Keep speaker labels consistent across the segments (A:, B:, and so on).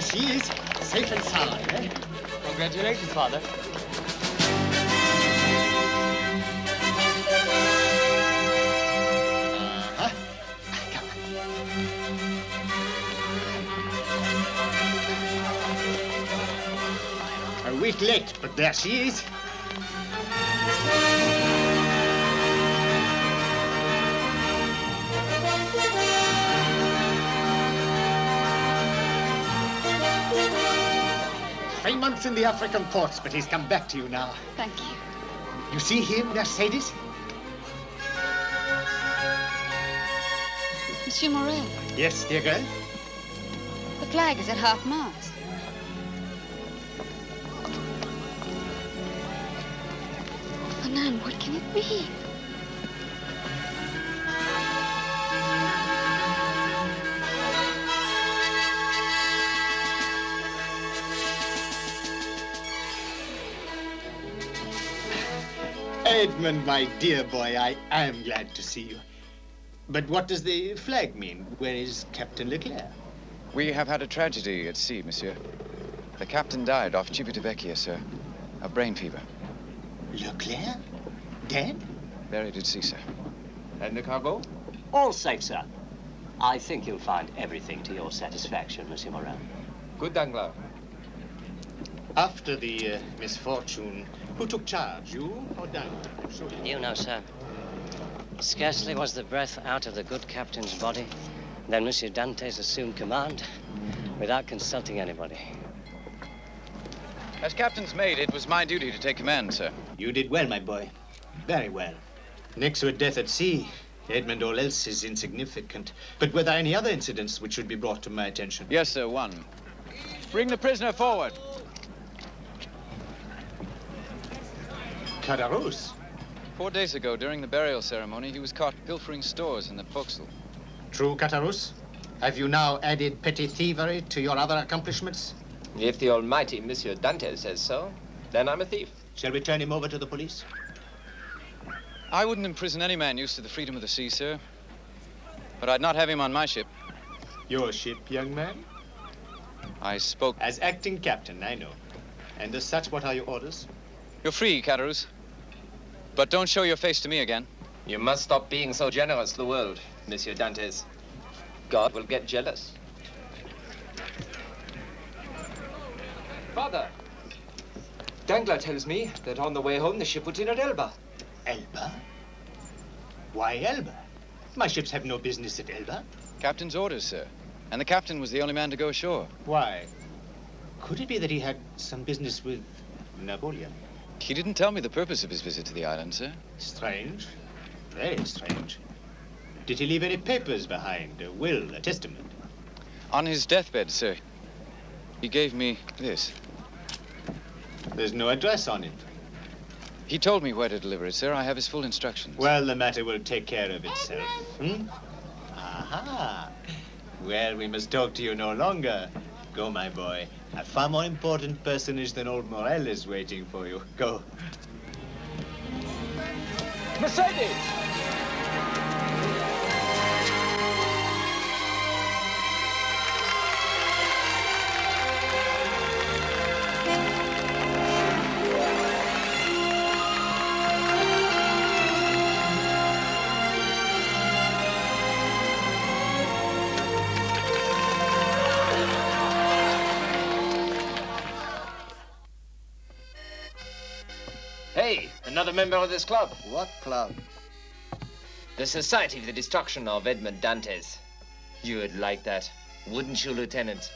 A: she is, safe and sound, eh?
B: Congratulations, Father.
A: Come on. A week late, but there she is. Three months in the African ports, but he's come back to you now.
C: Thank you.
A: You see him, Mercedes?
C: Monsieur Morel,
A: Yes, dear girl.
C: the flag is at half-mast. Fernand, what can it be?
A: Edmund, my dear boy, I am glad to see you. But what does the flag mean? Where is Captain Leclerc?
D: We have had a tragedy at sea, monsieur. The captain died off Civitavecchia, sir. Of brain fever.
A: Leclerc? Dead?
D: Buried at sea, sir.
B: And the cargo?
E: All safe, sir. I think you'll find everything to your satisfaction, Monsieur Morel.
B: Good, Danglars.
A: After the misfortune, who took charge, you or Danglars?
F: You know, sir. Scarcely was the breath out of the good captain's body, then Monsieur Dantes assumed command without consulting anybody.
D: As captain's mate, it was my duty to take command, sir.
A: You did well, my boy. Very well. Next to a death at sea, Edmund, all else is insignificant. But were there any other incidents which should be brought to my attention?
D: Yes, sir, one. Bring the prisoner forward.
A: Cadarus.
D: 4 days ago, during the burial ceremony, he was caught pilfering stores in the forecastle.
A: True, Cadarus? Have you now added petty thievery to your other accomplishments?
B: If the almighty Monsieur Dante says so, then I'm a thief.
A: Shall we turn him over to the police?
D: I wouldn't imprison any man used to the freedom of the sea, sir. But I'd not have him on my ship.
A: Your ship, young man?
D: I spoke...
A: As acting captain, I know. And as such, what are your orders?
D: You're free, Cadarus. But don't show your face to me again.
B: You must stop being so generous to the world, Monsieur Dantes. God will get jealous. Father, Danglars tells me that on the way home the ship was in at Elba.
A: Elba? Why Elba? My ships have no business at Elba.
D: Captain's orders, sir. And the captain was the only man to go ashore.
A: Why? Could it be that he had some business with Napoleon?
D: He didn't tell me the purpose of his visit to the island, sir.
A: Strange. Very strange. Did he leave any papers behind? A will, a testament?
D: On his deathbed, sir, he gave me this.
A: There's no address on it.
D: He told me where to deliver it, sir. I have his full instructions.
A: Well, the matter will take care of itself. Hmm? Aha. Well, we must talk to you no longer. Go, my boy. A far more important personage than old Morel is waiting for you. Go.
B: Mercedes! Hey, another member of this club.
A: What club?
B: The Society for the Destruction of Edmund Dantes. You would like that, wouldn't you, Lieutenant?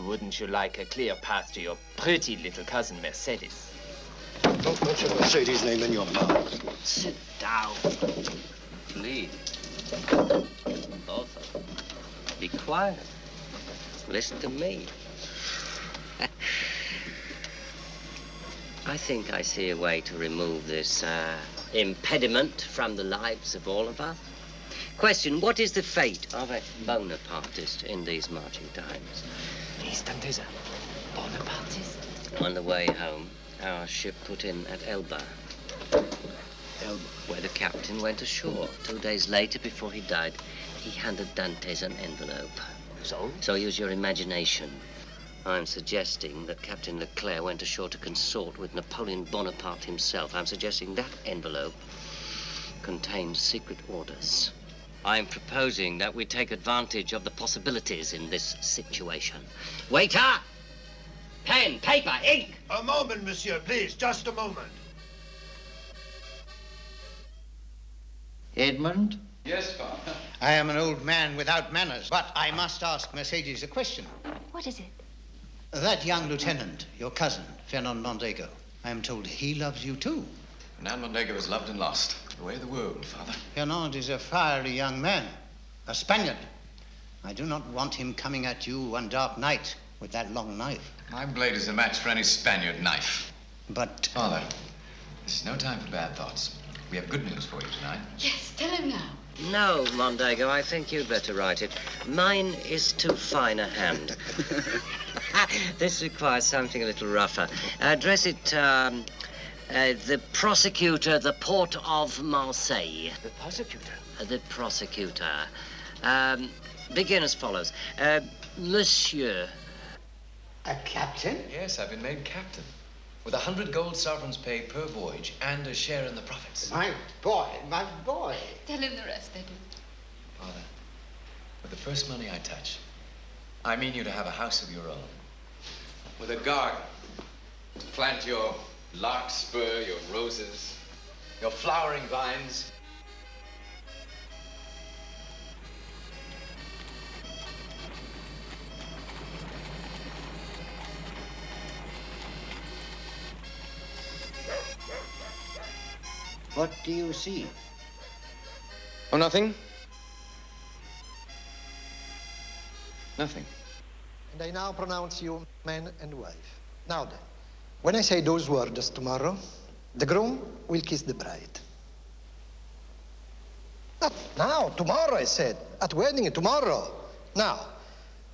B: Wouldn't you like a clear path to your pretty little cousin, Mercedes?
A: Don't mention Mercedes' name in your mouth.
F: Sit down. Please. Both of them. Be quiet. Listen to me. I think I see a way to remove this impediment from the lives of all of us. Question, what is the fate of a Bonapartist in these marching times?
B: These Dantes are Bonapartist.
F: On the way home, our ship put in at Elba.
A: Elba.
F: Where the captain went ashore. 2 days later, before he died, he handed Dantes an envelope.
B: So?
F: So use your imagination. I'm suggesting that Captain Leclerc went ashore to consort with Napoleon Bonaparte himself. I'm suggesting that envelope contains secret orders. I'm proposing that we take advantage of the possibilities in this situation. Waiter! Pen, paper, ink!
G: A moment, monsieur, please, just a moment.
A: Edmund?
D: Yes, Father.
H: I am an old man without manners, but I must ask Mercedes a question.
C: What is it?
H: That young lieutenant, your cousin, Fernand Mondego, I am told he loves you too.
D: Fernand Mondego is loved and lost. The way of the world, Father.
H: Fernand is a fiery young man, a Spaniard. I do not want him coming at you one dark night with that long knife.
D: My blade is a match for any Spaniard knife.
H: But...
D: Father, this is no time for bad thoughts. We have good news for you tonight.
C: Yes, tell him now.
F: No, Mondego, I think you'd better write it. Mine is too fine a hand. This requires something a little rougher. Address it, the prosecutor, the Port of Marseille.
E: The prosecutor?
F: The prosecutor. Begin as follows. Monsieur.
H: A captain?
I: Yes, I've been made captain. With 100 gold sovereigns paid per voyage and a share in the profits.
H: My boy, my boy.
C: Tell him the rest, Eddie.
I: Father, with the first money I touch, I mean you to have a house of your own. With a garden to plant your larkspur, your roses, your flowering vines.
H: What do you see?
D: Oh, nothing? Nothing.
J: And I now pronounce you man and wife. Now then, when I say those words tomorrow, the groom will kiss the bride. Not now, tomorrow, I said. At wedding, tomorrow. Now,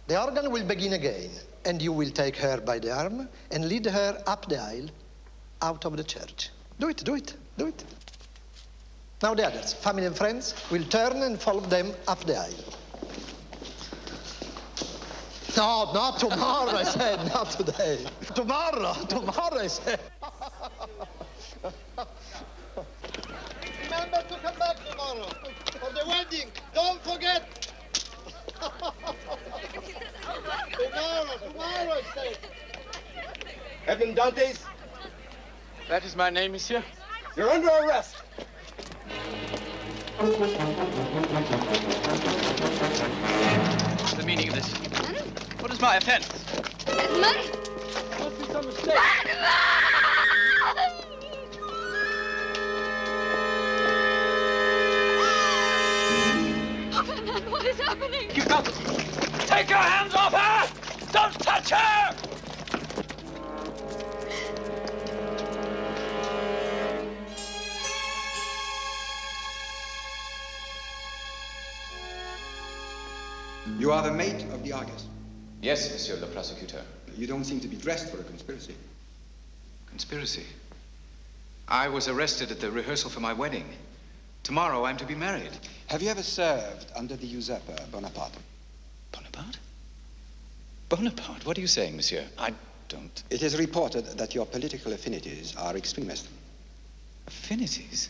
J: the organ will begin again, and you will take her by the arm and lead her up the aisle, out of the church. Do it, do it, do it. Now the others, family and friends, will turn and follow them up the aisle. No, not tomorrow, I said, not today. Tomorrow, I said. Remember to come back tomorrow for the wedding. Don't forget. Tomorrow, I said.
G: Edmond Dantes,
D: That is my name, monsieur.
G: you're under arrest.
D: What's the meaning of this? What is my offense?
C: Edmund!
J: Must be some mistake.
C: Oh, Fernand, what is happening?
I: You got it! Take your hands off her! Don't touch her!
K: You are the mate of the Argus.
I: Yes, monsieur le prosecutor.
K: You don't seem to be dressed for a conspiracy.
D: Conspiracy. I was arrested at the rehearsal for my wedding. Tomorrow I'm to be married.
K: Have you ever served under the usurper, Bonaparte?
D: Bonaparte? Bonaparte? What are you saying, monsieur? I don't...
K: It is reported that your political affinities are extremist.
D: Affinities?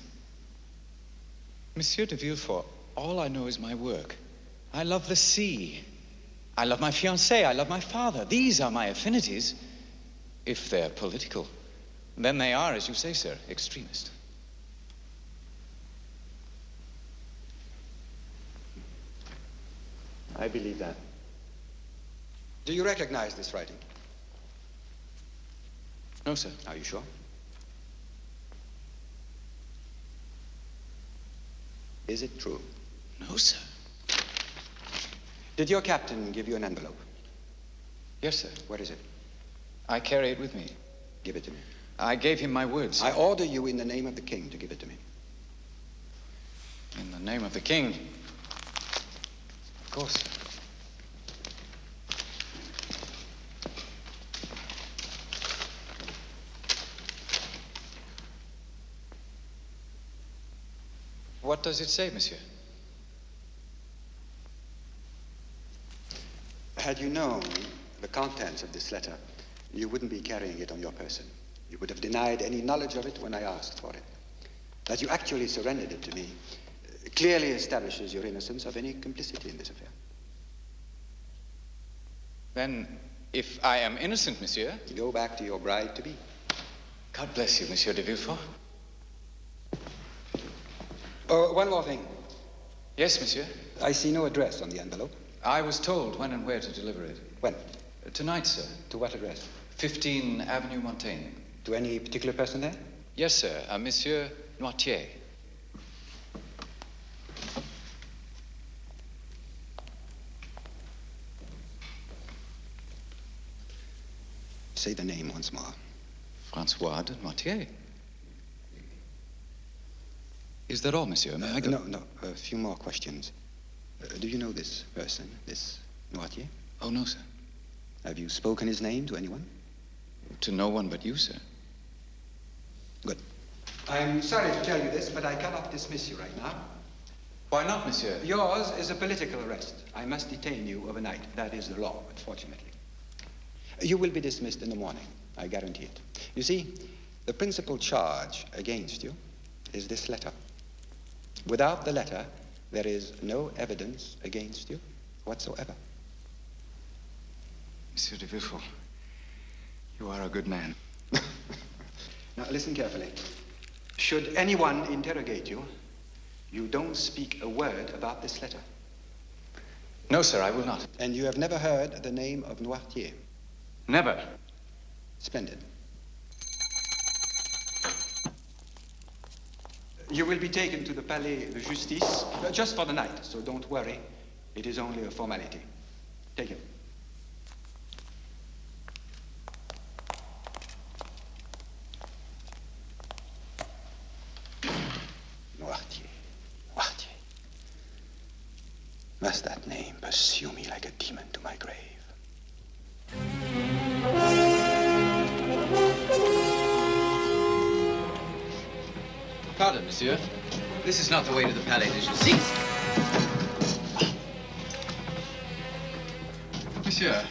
D: Monsieur de Villefort, all I know is my work. I love the sea. I love my fiancée. I love my father. These are my affinities. If they're political, then they are, as you say, sir, extremist.
E: I believe that.
K: Do you recognize this writing?
D: No, sir.
K: Are you sure? Is it true?
D: No, sir.
K: Did your captain give you an envelope?
D: Yes, sir.
K: Where is it?
D: I carry it with me.
K: Give it to me.
D: I gave him my word, sir.
K: I order you in the name of the king to give it to me.
D: In the name of the king. Of course, sir. What does it say, monsieur?
K: Had you known the contents of this letter, you wouldn't be carrying it on your person. You would have denied any knowledge of it when I asked for it. That you actually surrendered it to me clearly establishes your innocence of any complicity in this affair.
D: Then, if I am innocent, monsieur...
K: Go back to your bride-to-be.
D: God bless you, Monsieur de Villefort.
K: Oh, one more thing.
D: Yes, monsieur.
K: I see no address on the envelope.
D: I was told when and where to deliver it.
K: When?
D: Tonight, sir.
K: To what address?
D: 15 Avenue Montaigne.
K: To any particular person there?
D: Yes, sir. A Monsieur Noirtier.
K: Say the name once more.
D: Francois de Noirtier. Is that all, monsieur? May I go?
K: No. A few more questions. Do you know this person, this Noirtier?
D: Oh, no, sir.
K: Have you spoken his name to anyone?
D: To no one but you, sir.
K: Good. I'm sorry to tell you this, but I cannot dismiss you right now.
D: Why not, monsieur?
K: Yours is a political arrest. I must detain you overnight. That is the law, unfortunately. You will be dismissed in the morning. I guarantee it. You see, the principal charge against you is this letter. Without the letter, there is no evidence against you whatsoever.
D: Monsieur de Villefort, you are a good man.
K: Now, listen carefully. Should anyone interrogate you, you don't speak a word about this letter.
D: No, sir, I will not.
K: And you have never heard the name of Noirtier?
D: Never.
K: Splendid. You will be taken to the Palais de Justice just for the night, so don't worry. It is only a formality. Take him. Noirtier. Noirtier. Must that name pursue me like a demon to my grave?
D: Pardon, monsieur. This is not the way to the Palais de Justice. Monsieur,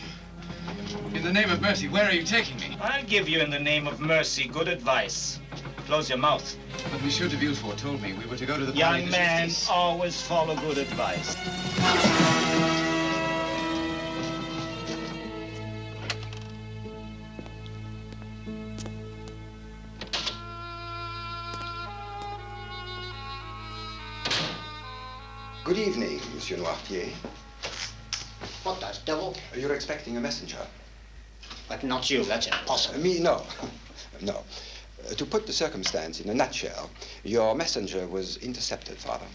D: in the name of mercy, where are you taking me?
L: I'll give you, in the name of mercy, good advice. Close your mouth.
D: But Monsieur de Villefort told me we were to go to the Palais
L: Young
D: de
L: man,
D: Justice.
L: always follow good advice.
K: Good evening, Monsieur Noirtier.
H: What the devil?
K: You're expecting a messenger.
H: But not you, that's impossible.
K: Me, no. No. To put the circumstance in a nutshell, your messenger was intercepted, Father.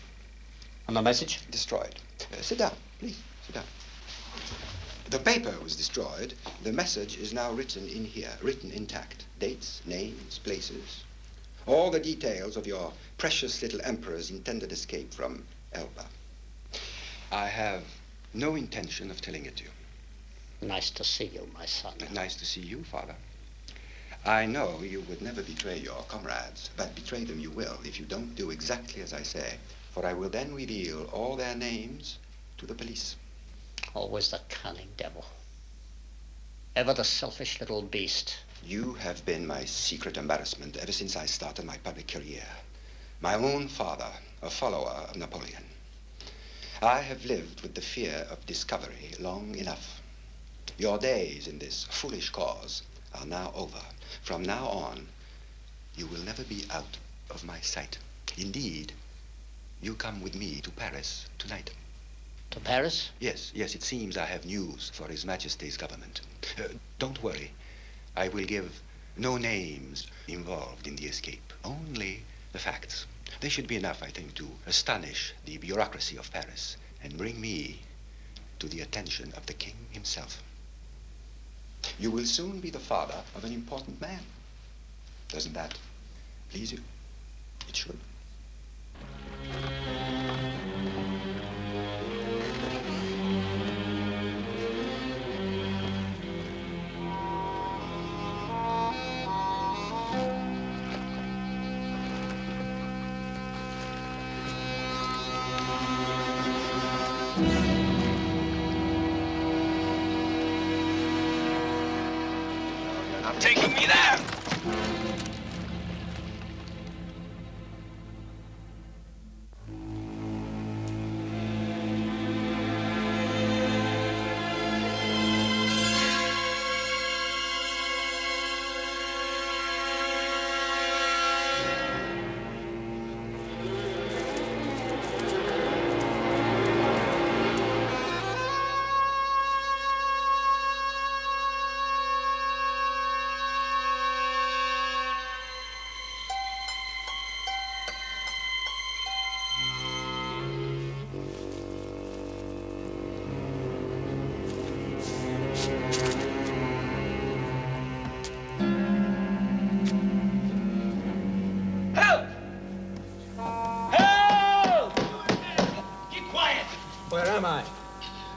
H: And the message?
K: Destroyed. Sit down, please. Sit down. The paper was destroyed. The message is now written in here, written intact. Dates, names, places. All the details of your precious little emperor's intended escape from Elba. I have no intention of telling it to you.
H: Nice to see you, my son.
K: Nice to see you, Father. I know you would never betray your comrades, but betray them you will if you don't do exactly as I say, for I will then reveal all their names to the police.
H: Always the cunning devil. Ever the selfish little beast.
K: You have been my secret embarrassment ever since I started my public career. My own father, a follower of Napoleon. I have lived with the fear of discovery long enough. Your days in this foolish cause are now over. From now on, you will never be out of my sight. Indeed, you come with me to Paris tonight.
H: To Paris?
K: Yes, it seems I have news for His Majesty's government. Don't worry. I will give no names involved in the escape, only the facts. They should be enough, I think, to astonish the bureaucracy of Paris and bring me to the attention of the king himself. You will soon be the father of an important man. Doesn't that please you? It should.
I: not taking me there!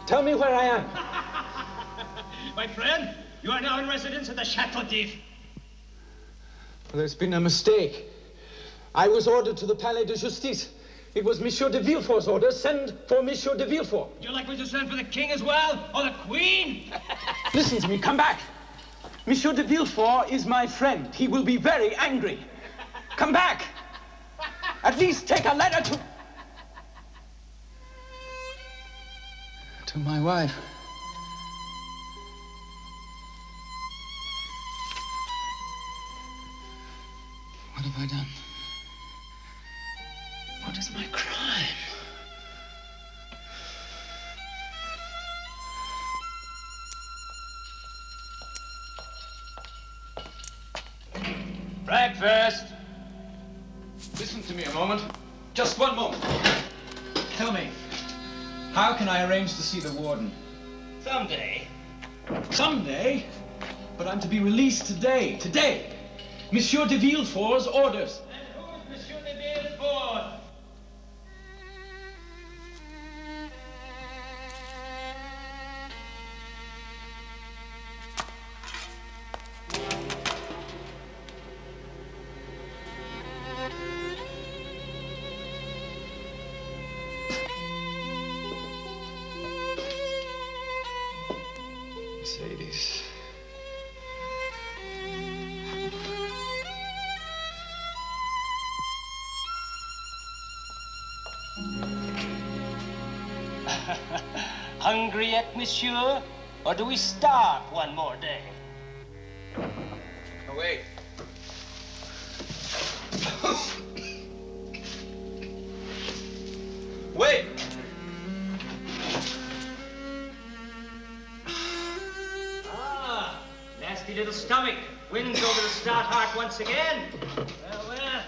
M: Tell me where I am.
L: My friend, you are now in residence at the Chateau d'If.
M: There's been a mistake. I was ordered to the Palais de Justice. It was Monsieur de Villefort's order. Send for Monsieur de Villefort.
L: Would you like me to send for the king as well? Or the queen?
M: Listen to me. Come back. Monsieur de Villefort is my friend. He will be very angry. Come back. At least take a letter to my wife. What have I done? What is my crime?
L: Breakfast!
M: Listen to me a moment. Just one moment. Tell me, how can I arrange to see the warden?
L: Someday.
M: Someday? But I'm to be released today. Today. Monsieur de Villefort's orders.
L: And who's Monsieur de Villefort?
M: Mercedes.
E: Hungry yet, monsieur? Or do we starve one more day?
M: Oh, wait. Wait!
L: Ah, nasty little stomach. Wins over the stout heart once again. Well, well.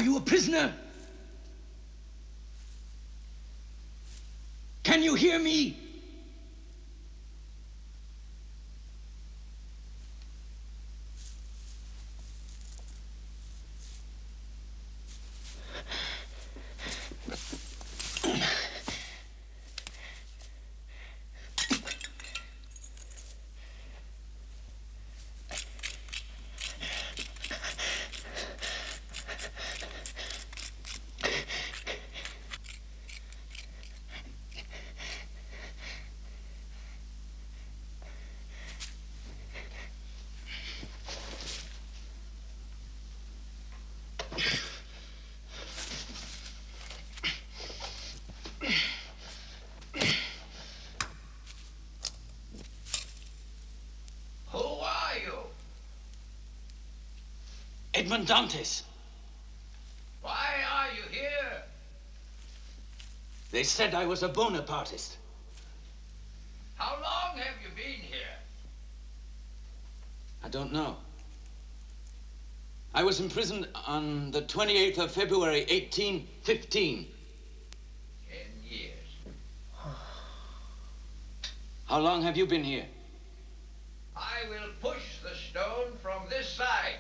M: you a prisoner? Can you hear me? Edmond Dantes.
N: Why are you here?
M: They said I was a Bonapartist.
N: How long have you been here?
M: I don't know. I was imprisoned on the 28th of February, 1815.
N: 10 years.
M: How long have you been here?
N: I will push the stone from this side.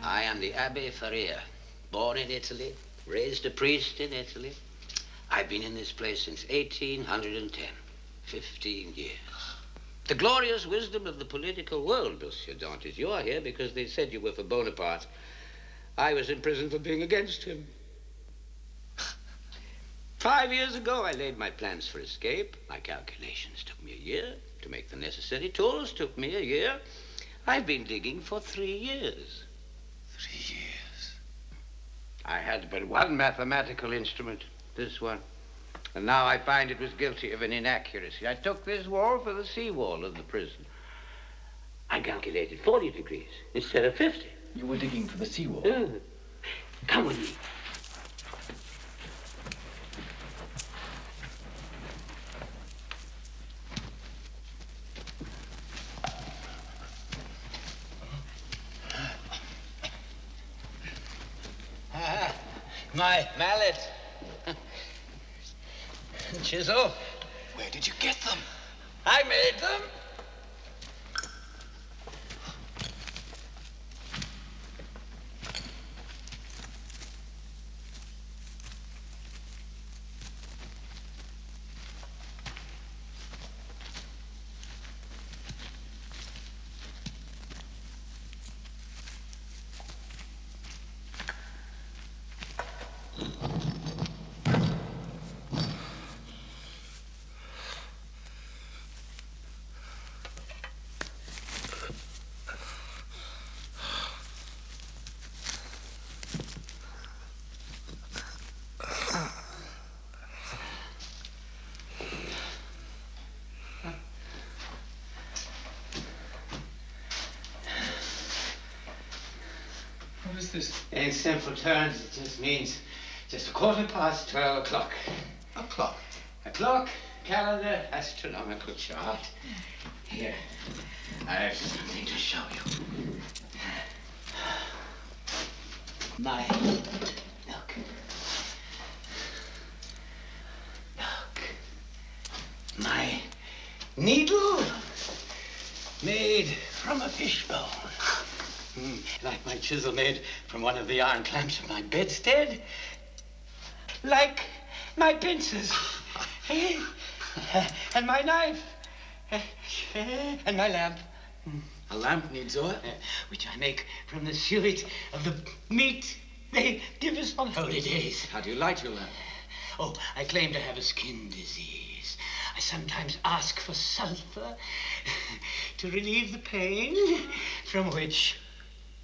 O: I am the Abbe Faria, born in Italy, raised a priest in Italy. I've been in this place since 1810, 15 years. The glorious wisdom of the political world, Monsieur Dantes. You are here because they said you were for Bonaparte. I was in prison for being against him. 5 years ago, I laid my plans for escape. My calculations took me a year. To make the necessary tools took me a year. I've been digging for 3 years.
K: 3 years?
O: I had but one mathematical instrument, this one. And now I find it was guilty of an inaccuracy. I took this wall for the seawall of the prison. I calculated 40 degrees instead of 50.
M: You were digging for the seawall?
O: Come with me.
H: My mallet. Chisel.
K: Where did you get them?
H: I made them.
D: this?
O: In simple terms, it just means just a 12:15 o'clock.
D: A clock?
O: A clock, calendar, astronomical chart. Here, I have something to show you. Look. My needle made from a fishbone. Like my chisel made from one of the iron clamps of my bedstead. Like my pincers. And my knife. And my lamp.
D: A lamp needs oil?
O: Which I make from the suet of the meat they give us on holidays.
D: How do you light your lamp?
O: Oh, I claim to have a skin disease. I sometimes ask for sulfur to relieve the pain, from which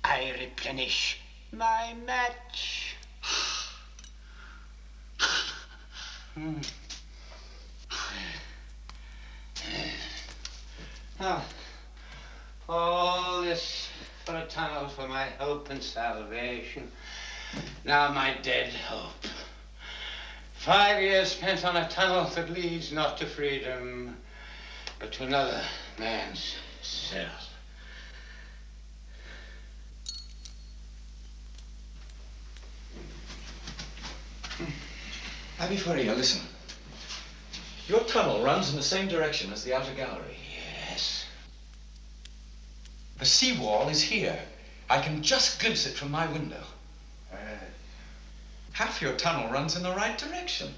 O: I replenish my match. Now, all this for a tunnel for my hope and salvation. Now my dead hope. 5 years spent on a tunnel that leads not to freedom, but to another man's self.
D: Abby Faria, listen. Your tunnel runs in the same direction as the outer gallery.
O: Yes.
D: The seawall is here. I can just glimpse it from my window. Half your tunnel runs in the right direction.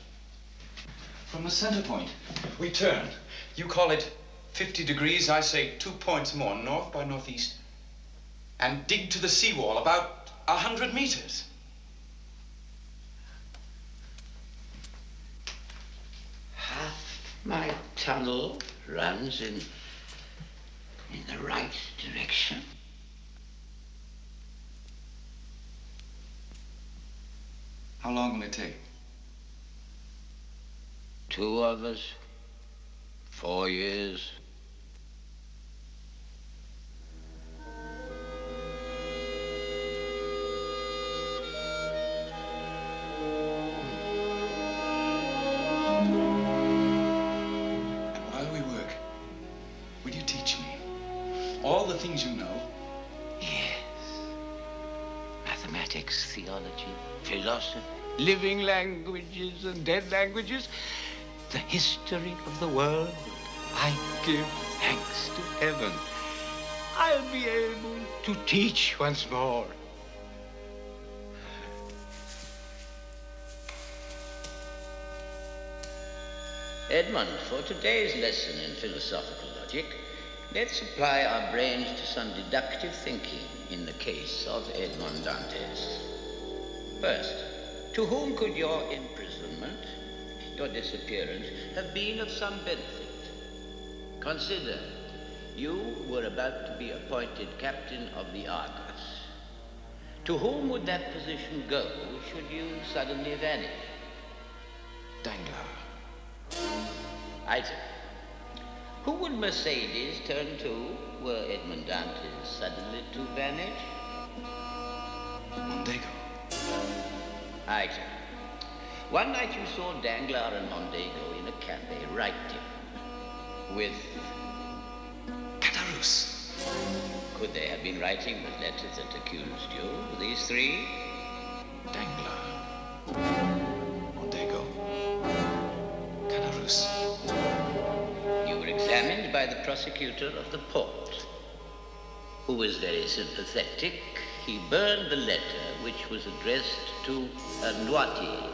D: From the center point, we turn. You call it 50 degrees, I say 2 points more, north by northeast, and dig to the seawall about 100 meters.
O: Half my tunnel runs in the right direction.
D: How long will it take?
O: 2 of us, 4 years.
D: And while we work, will you teach me all the things you know?
O: Yes. Mathematics, theology, philosophy, living languages and dead languages, the history of the world. I give thanks to heaven. I'll be able to teach once more. Edmund, for today's lesson in philosophical logic, let's apply our brains to some deductive thinking in the case of Edmond Dantes. First, to whom could your imprisonment, your disappearance, have been of some benefit? Consider, you were about to be appointed captain of the Argus. To whom would that position go should you suddenly vanish?
D: Danglars.
O: Isaac. Who would Mercedes turn to were Edmond Dantes suddenly to vanish?
D: Mondego.
O: Isaac. One night you saw Danglars and Mondego in a cafe writing with
D: Caderousse.
O: Could they have been writing the letters that accused you, these three?
D: Danglars. Mondego. Caderousse.
O: You were examined by the prosecutor of the port, who was very sympathetic. He burned the letter which was addressed to a Noirtier.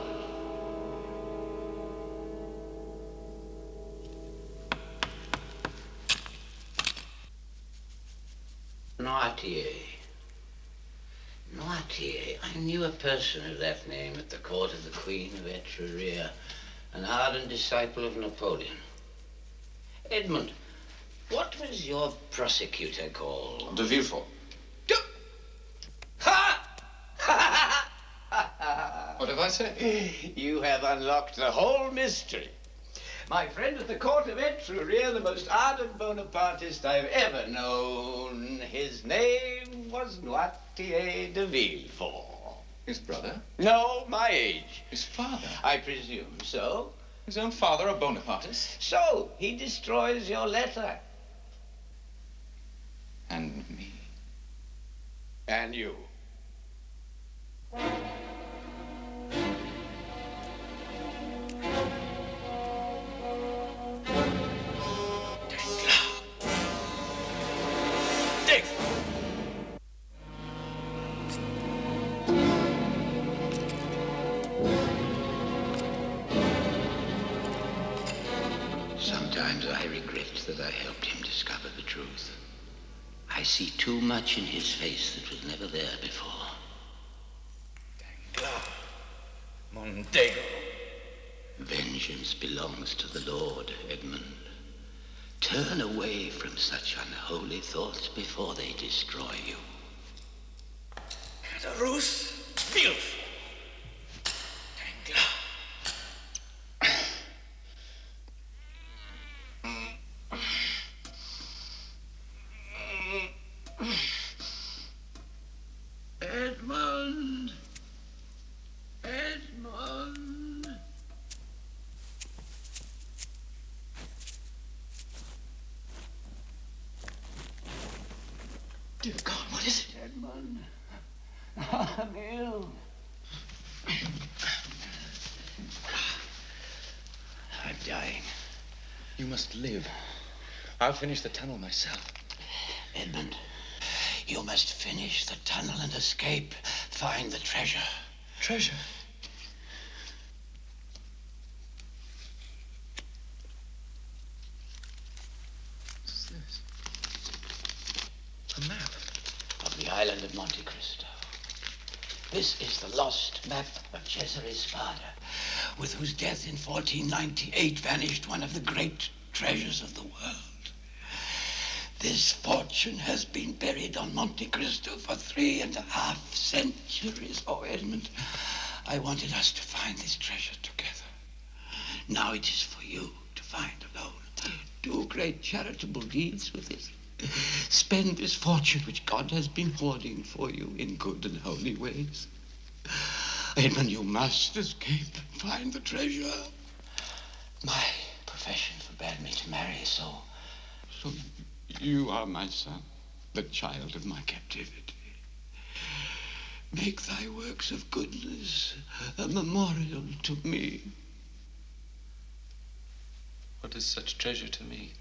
O: Noirtier. I knew a person of that name at the court of the Queen of Etruria, an ardent disciple of Napoleon. Edmund, what was your prosecutor called?
D: De Villefort. What have I said?
O: You have unlocked the whole mystery. My friend at the court of Etruria, the most ardent Bonapartist I've ever known. His name was Noirtier.
P: de Villefort.
D: His brother?
P: No, my age.
D: His father?
P: I presume so.
D: His own father, a Bonapartist?
P: So, he destroys your letter.
D: And me.
P: And you.
O: Sometimes I regret that I helped him discover the truth. I see too much in his face that was never there before.
D: Mondego.
O: Vengeance belongs to the Lord, Edmund. Turn away from such unholy thoughts before they destroy you.
D: Cadarus Villefort.
O: Edmund! Edmund!
D: Dear God, what is it?
O: Edmund, I'm ill. I'm dying.
D: You must live. I'll finish the tunnel myself.
O: Edmund, you must finish the tunnel and escape. Find the treasure.
D: Treasure? What's this? A map.
O: Of the island of Monte Cristo. This is the lost map of Cesare Spada, with whose death in 1498 vanished one of the great treasures of the world. This fortune has been buried on Monte Cristo for 3.5 centuries. Oh, Edmund, I wanted us to find this treasure together. Now it is for you to find alone. Do great charitable deeds with it. Spend this fortune which God has been hoarding for you in good and holy ways. Edmund, you must escape and find the treasure. My profession forbade me to marry, so you are my son, the child of my captivity. Make thy works of goodness a memorial to me.
I: What is such treasure to me?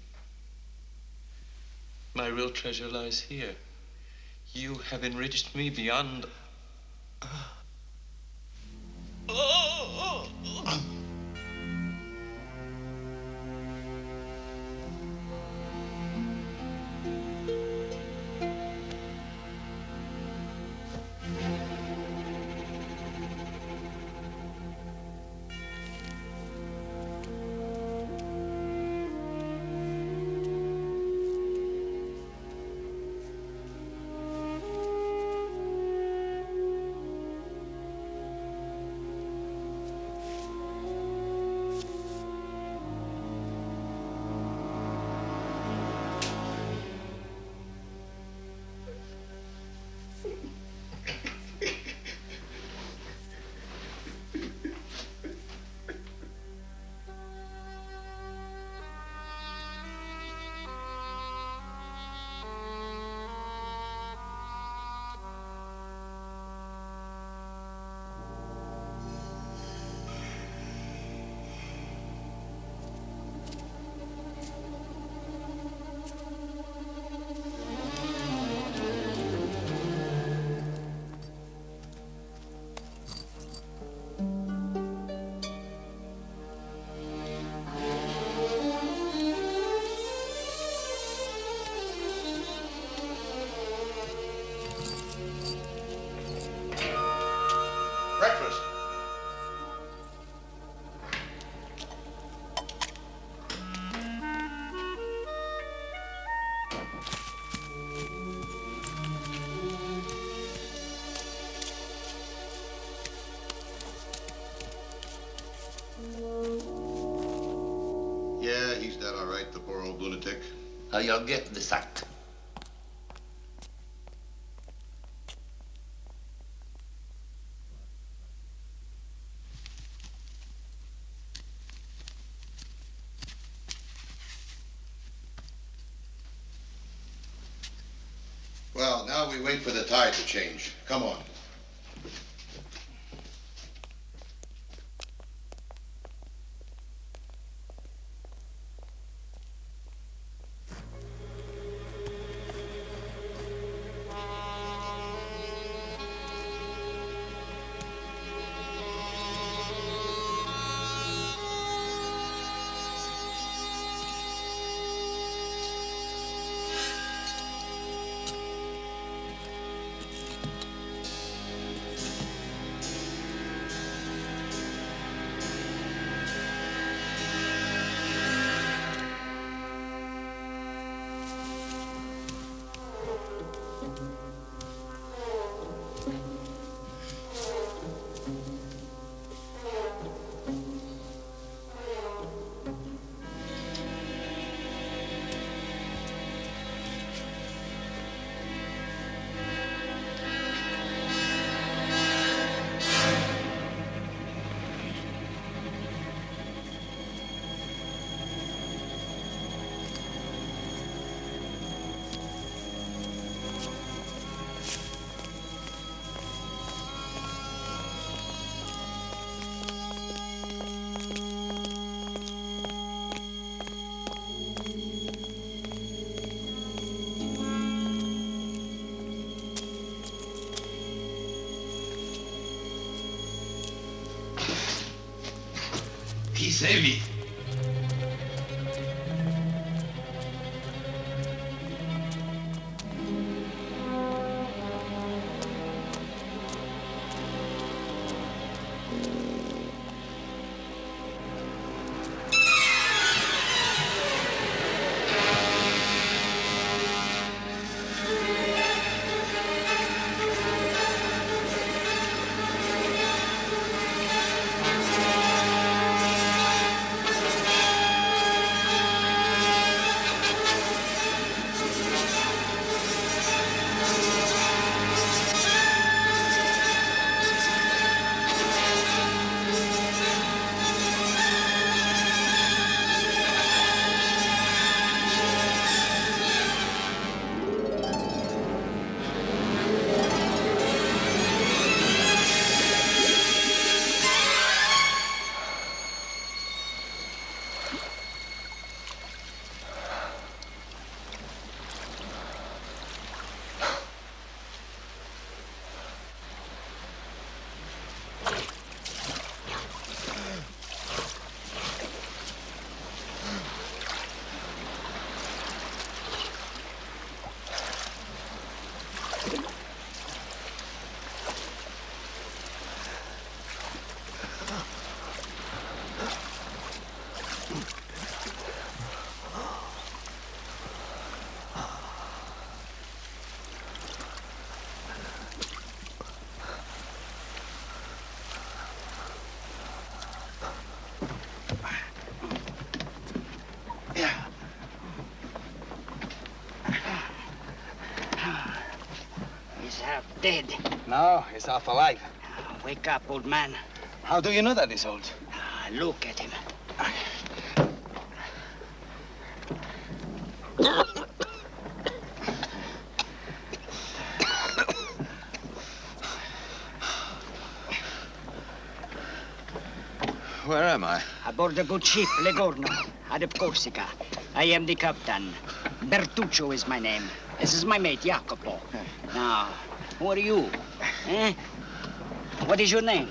I: My real treasure lies here. You have enriched me beyond...
G: Breakfast.
Q: Yeah, he's dead all right, the poor old lunatic.
P: You'll get the sack.
Q: we wait for the tide to change. Come on.
I: He's heavy.
O: Dead.
M: No, he's half alive.
O: Wake up, old man.
M: How do you know that he's old?
O: Look at him.
M: Where am I?
O: Aboard the good ship, Legorno, out of Corsica. I am the captain. Bertuccio is my name. This is my mate, Jacopo. Now, who are you? Eh? What is your name?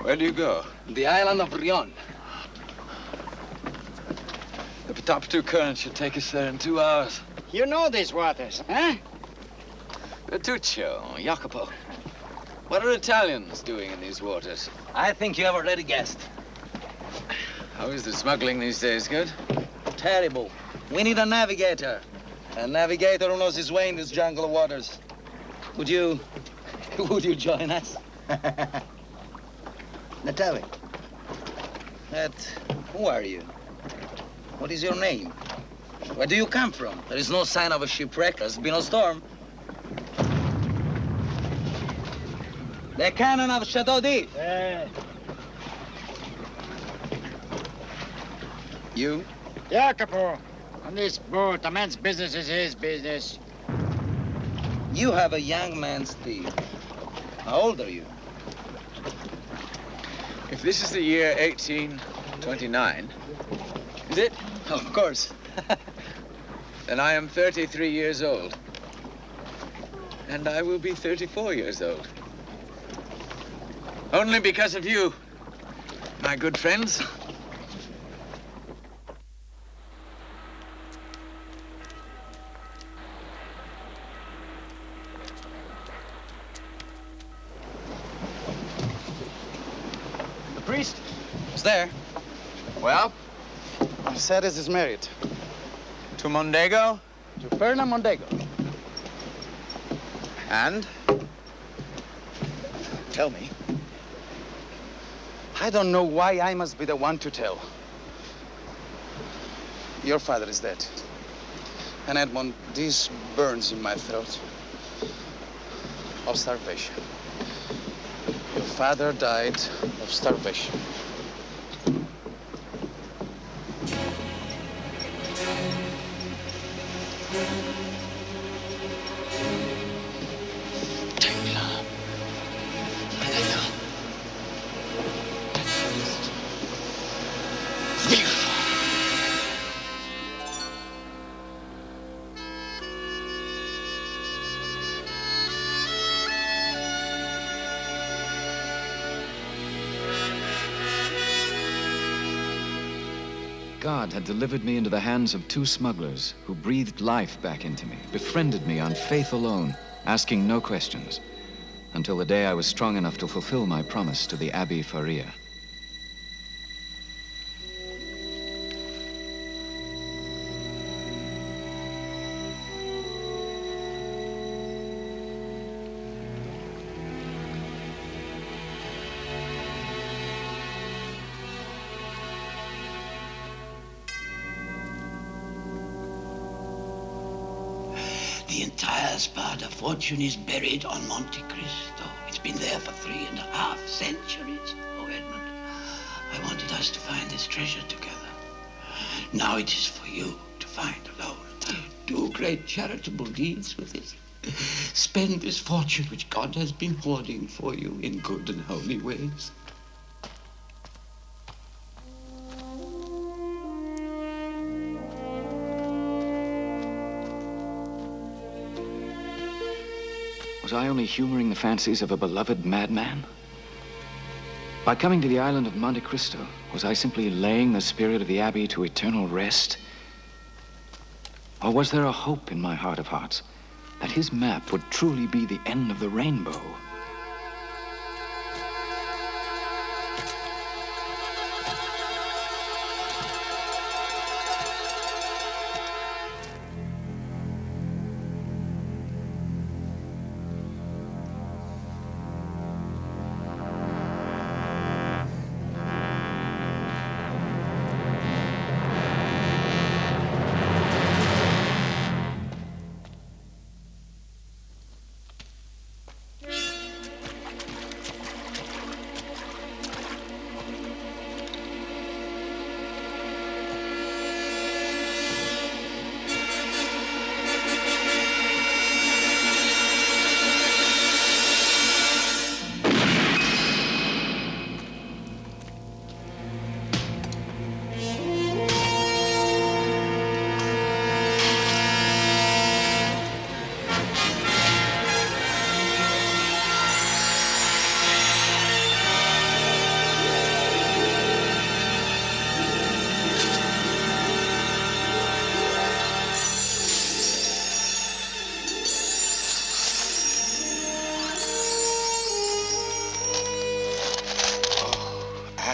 M: Where do you go?
O: The island of Rion.
M: The top two currents should take us there in 2 hours.
O: You know these waters, huh?
M: Bertuccio, Jacopo. What are Italians doing in these waters?
O: I think you have already guessed.
M: How is the smuggling these days? Good?
O: Terrible. We need a navigator. A navigator who knows his way in this jungle of waters. Would you join us? Now tell me. Who are you? What is your name? Where do you come from? There is no sign of a shipwreck. There's been a storm.
R: The cannon of Chateau d'If. You?
S: Yeah, Capo. On this boat, a man's business is his business.
R: You have a young man's steel. How old are you?
D: If this is the year 1829, is it?
R: Of course.
D: Then I am 33 years old. And I will be 34 years old. Only because of you, my good friends.
R: The priest is there.
D: Well?
R: Mercedes is married.
D: To Mondego?
R: To Fernand Mondego.
D: And? Tell me.
R: I don't know why I must be the one to tell. Your father is dead. And Edmond, these burns in my throat of starvation. Your father died of starvation.
T: God had delivered me into the hands of two smugglers who breathed life back into me, befriended me on faith alone, asking no questions, until the day I was strong enough to fulfill my promise to the Abbé Faria.
O: The entire Sparta fortune is buried on Monte Cristo. It's been there for 3.5 centuries. Oh, Edmund, I wanted us to find this treasure together. Now it is for you to find alone. Do great charitable deeds with it. Spend this fortune which God has been hoarding for you in good and holy ways.
T: Was I only humoring the fancies of a beloved madman? By coming to the island of Monte Cristo, was I simply laying the spirit of the Abbey to eternal rest? Or was there a hope in my heart of hearts that his map would truly be the end of the rainbow?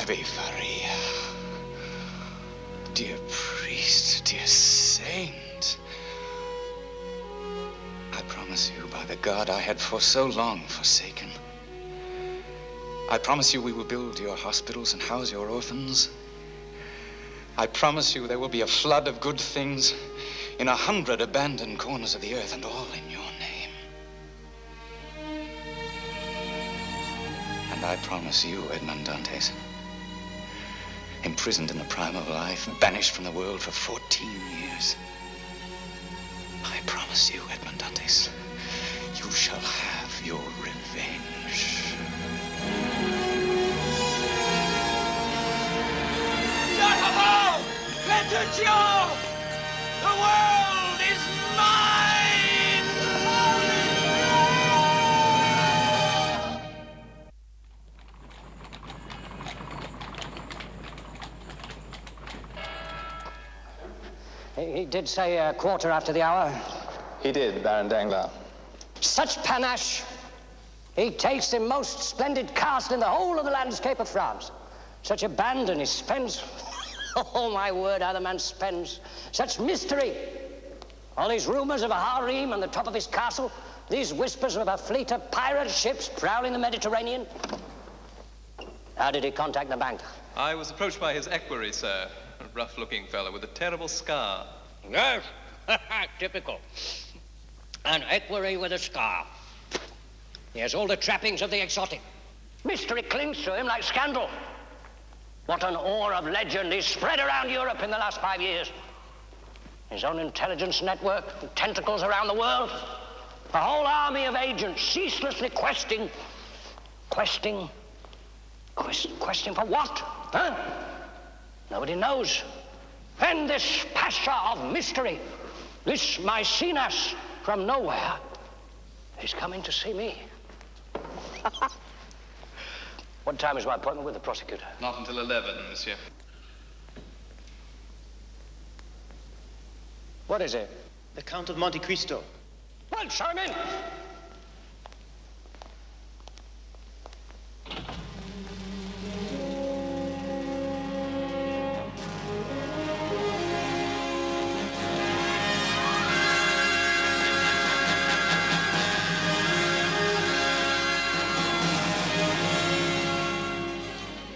D: Abbé Faria. Dear priest, dear saint. I promise you by the God I had for so long forsaken. I promise you we will build your hospitals and house your orphans. I promise you there will be a flood of good things in 100 abandoned corners of the earth, and all in your name. I promise you, Edmond Dantes, imprisoned in the prime of life, banished from the world for 14 years. I promise you, Edmond Dantes, you shall have your revenge.
N: Attention! The world is mine!
U: He did say a quarter after the hour.
V: He did, Baron Danglars.
U: Such panache! He takes the most splendid castle in the whole of the landscape of France. Such abandon he spends. Oh, my word, how the man spends. Such mystery. All these rumors of a harem on the top of his castle. These whispers of a fleet of pirate ships prowling the Mediterranean. How did he contact the bank?
W: I was approached by his equerry, sir. A rough-looking fellow with a terrible scar.
U: Yes, typical. An equerry with a scar. He has all the trappings of the exotic. Mystery clings to him like scandal. What an aura of legend is spread around Europe in the last 5 years. His own intelligence network, tentacles around the world. A whole army of agents ceaselessly questing for what? Huh? Nobody knows. Then this pasha of mystery, this Maecenas from nowhere, is coming to see me. What time is my appointment with the prosecutor?
W: Not until 11, monsieur.
U: What is it?
X: The Count of Monte Cristo.
U: Well, show him in.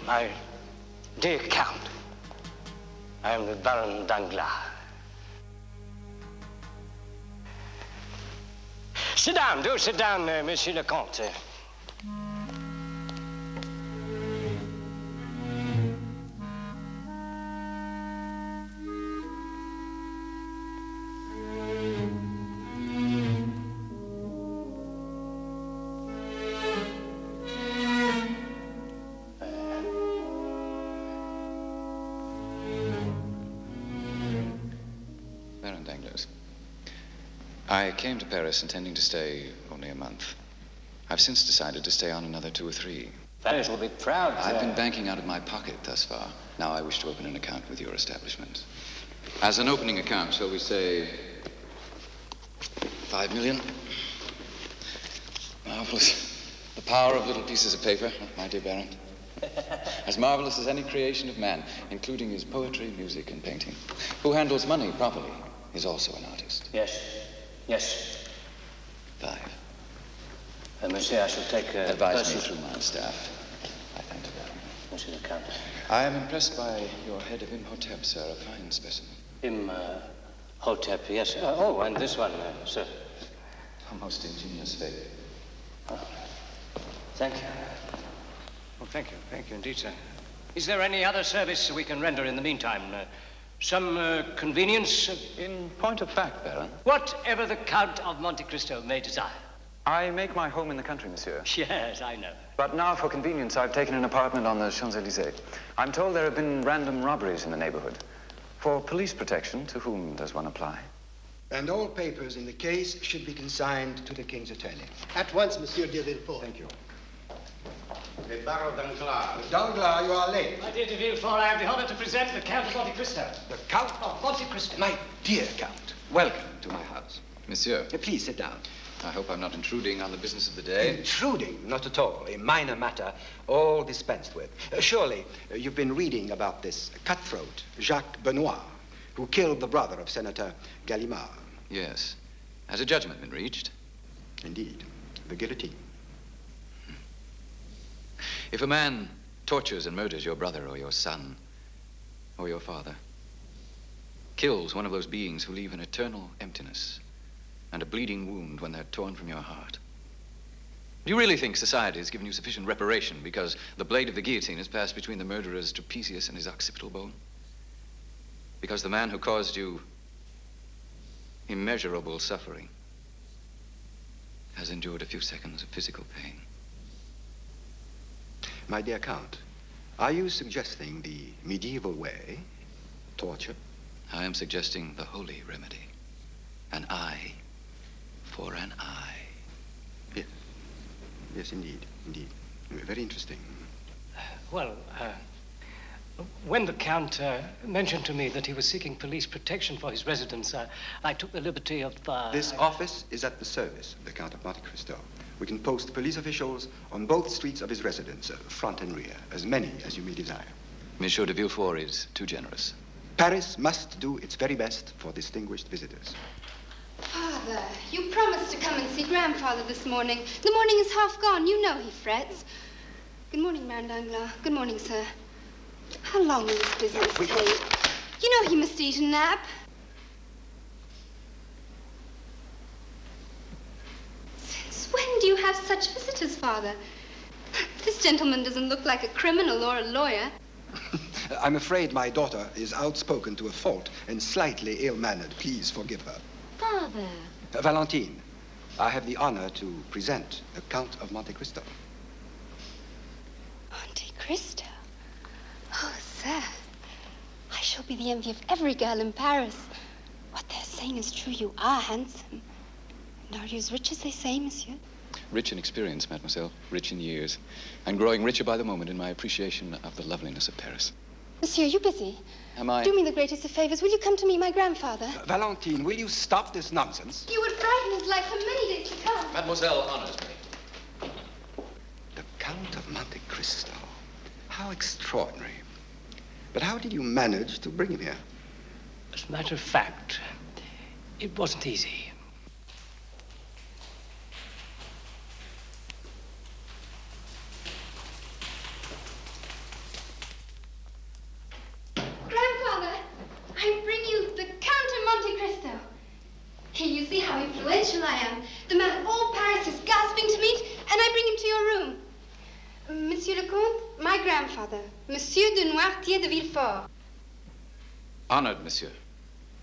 U: My dear Count, I am the Baron Danglars. Sit down, do sit down, Monsieur le Comte.
D: Baron Danglars, I came to Paris intending to stay only a month. I've since decided to stay on another 2 or 3.
U: Paris will be proud.
D: I've been banking out of my pocket thus far. Now I wish to open an account with your establishment. As an opening account, shall we say 5 million? Marvelous. The power of little pieces of paper, my dear Baron. As marvelous as any creation of man, including his poetry, music, and painting. Who handles money properly is also an artist.
U: Yes, yes.
D: 5.
U: Monsieur, I shall take
D: Advise me through my staff. I thank you, Baron.
U: Monsieur the Count.
D: I am impressed by your head of Imhotep, sir. A fine specimen.
U: Imhotep, yes. Oh, and this one, sir.
D: A most ingenious figure.
U: Oh, thank you. Oh, thank you indeed, sir. Is there any other service we can render in the meantime? Some convenience?
R: In point of fact, Baron.
U: Whatever the Count of Monte Cristo may desire.
R: I make my home in the country, monsieur.
U: Yes, I know.
R: But now, for convenience, I've taken an apartment on the Champs-Élysées. I'm told there have been random robberies in the neighborhood. For police protection, to whom does one apply?
K: And all papers in the case should be consigned to the King's attorney.
J: At once, Monsieur de Villefort.
K: Thank you.
G: The Baron Danglars.
K: Danglars, you are late.
U: My dear de Villefort, I have the honor to present the Count of Monte Cristo.
K: The Count
U: of Monte Cristo.
K: My dear Count, welcome to my house.
D: Monsieur.
K: Please sit down.
D: I hope I'm not intruding on the business of the day.
K: Intruding? Not at all. A minor matter, all dispensed with. Surely, you've been reading about this cutthroat, Jacques Benoit, who killed the brother of Senator Gallimard.
D: Yes. Has a judgment been reached?
K: Indeed. The guillotine.
D: If a man tortures and murders your brother or your son or your father, kills one of those beings who leave an eternal emptiness and a bleeding wound when they're torn from your heart,
T: Do you really think society has given you sufficient reparation because the blade of the guillotine has passed between the murderer's trapezius and his occipital bone? Because the man who caused you immeasurable suffering has endured a few seconds of physical pain?
K: My dear Count, are you suggesting the medieval way, torture?
T: I am suggesting the holy remedy. An eye for an eye.
K: Yes. Yes, indeed. Indeed. Very interesting.
U: Well, when the Count mentioned to me that he was seeking police protection for his residence, I took the liberty of...
K: This office is at the service of the Count of Monte Cristo. We can post police officials on both streets of his residence, front and rear, as many as you may desire.
T: Monsieur de Villefort is too generous.
K: Paris must do its very best for distinguished visitors.
C: Father, you promised to come and see Grandfather this morning. The morning is half gone. You know he frets. Good morning, Baron Danglars. Good morning, sir. How long will this business take? You know he must eat a nap. Since when do you have such visitors, Father? This gentleman doesn't look like a criminal or a lawyer.
K: I'm afraid my daughter is outspoken to a fault and slightly ill-mannered. Please forgive her.
C: Father.
K: Valentine, I have the honor to present the Count of Monte Cristo.
C: Monte Cristo? Oh, sir. I shall be the envy of every girl in Paris. What they're saying is true. You are handsome. And are you as rich as they say, monsieur?
T: Rich in experience, mademoiselle. Rich in years. And growing richer by the moment in my appreciation of the loveliness of Paris.
C: Monsieur, you busy?
T: Am I?
C: Do me the greatest of favors. Will you come to meet my grandfather?
K: Valentine, will you stop this nonsense?
C: You would frighten his life for many days to come.
T: Mademoiselle honors me.
K: The Count of Monte Cristo. How extraordinary. But how did you manage to bring him here?
U: As a matter of fact, it wasn't easy.
C: Grandfather, I bring you the Count of Monte Cristo. Here you see how influential I am. The man all Paris is gasping to meet, and I bring him to your room. Monsieur le Comte, my grandfather, Monsieur de Noirtier de Villefort.
T: Honored, monsieur.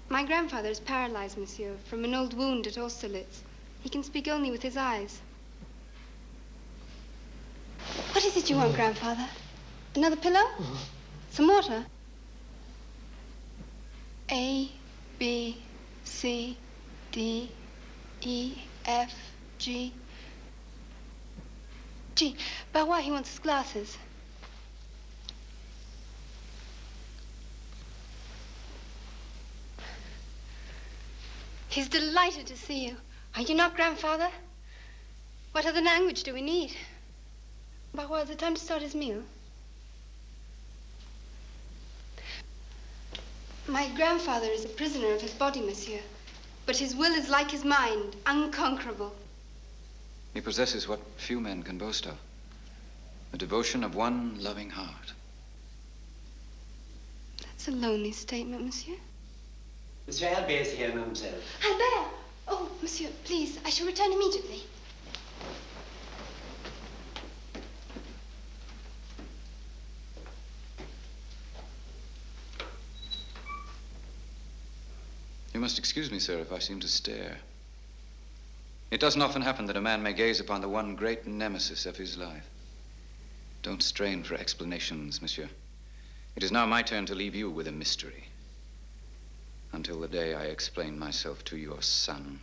C: My grandfather is paralyzed, monsieur, from an old wound at Austerlitz. He can speak only with his eyes. What is it you want, grandfather? Another pillow? Some water? A, B, C, D, E, F, G. G. Barrois, he wants his glasses. He's delighted to see you. Are you not, grandfather? What other language do we need? Barrois, is it time to start his meal? My grandfather is a prisoner of his body, monsieur. But his will is like his mind, unconquerable.
T: He possesses what few men can boast of. The devotion of one loving heart.
C: That's a lonely statement, monsieur.
E: Monsieur Albert is here, mademoiselle.
C: Albert! Oh, monsieur, please, I shall return immediately.
T: You must excuse me, sir, if I seem to stare. It doesn't often happen that a man may gaze upon the one great nemesis of his life. Don't strain for explanations, monsieur. It is now my turn to leave you with a mystery. Until the day I explain myself to your son.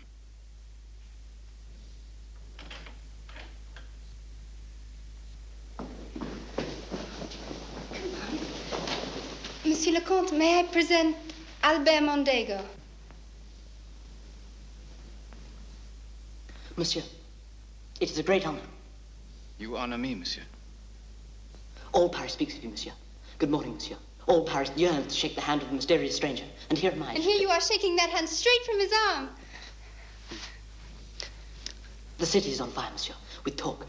C: Monsieur le Comte, may I present Albert Mondego?
A: Monsieur, it is a great honor.
T: You honor me, monsieur.
A: All Paris speaks of you, monsieur. Good morning, monsieur. All Paris yearns to shake the hand of the mysterious stranger. And here am I.
C: And here you are shaking that hand straight from his arm.
A: The city is on fire, monsieur. We talk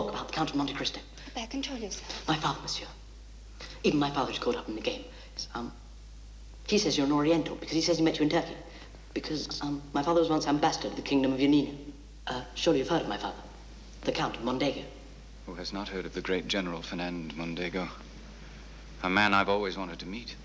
A: about the Count of Monte Cristo.
C: Albert, control yourself.
A: My father, monsieur. Even my father is caught up in the game. He says you're an Oriental because he says he met you in Turkey. Because my father was once ambassador to the kingdom of Yanina. Surely you've heard of my father. The Count of Mondego.
T: Who has not heard of the great General Fernand Mondego? A man I've always wanted to meet.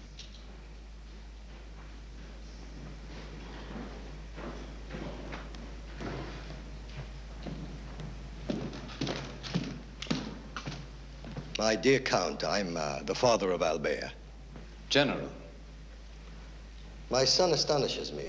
B: My dear Count, I'm the father of Albert.
T: General.
B: My son astonishes me.